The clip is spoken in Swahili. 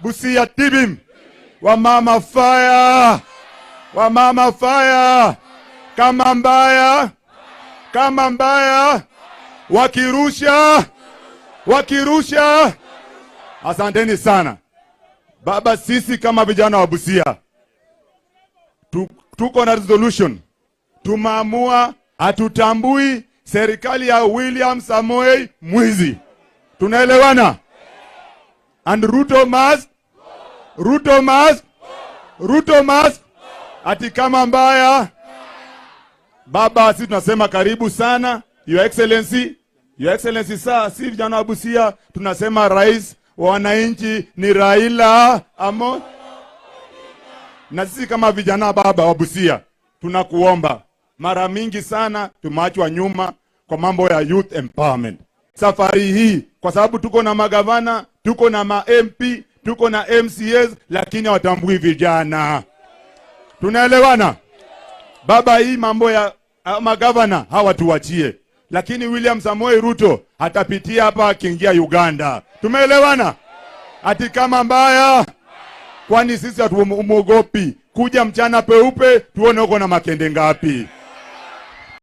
Busia tibim. Wamama fire. Wamama fire. Kama mbaya. Kama mbaya. Wakirusha. Asanteni sana. Baba, sisi kama vijana wa Busia tuko na resolution. Tumeamua hatutambui serikali ya William Samoei mwizi. Tunaelewana? And Ruto must. Ati kama mbaya. Baba, sisi tunasema karibu sana Your Excellency. Your Excellency, saa si vijana wa Busia tunasema rais wa wananchi ni Raila amo. Na sisi kama vijana baba wa Busia tunakuomba, mara mingi sana tumeachwa nyuma kwa mambo ya youth empowerment. Safari hii kwa sababu tuko na magavana, tuko na ma-MP, tuko na MCAs, lakini hawatambui vijana. Tunaelewana? Baba, hii mambo ya magavana hawatuachie. Lakini William Samoei Ruto atapitia hapa akiingia Uganda. Tumeelewana? Ati kama mbaya. Kwani sisi hatumuogopi kuja mchana peupe tuone uko na makende ngapi.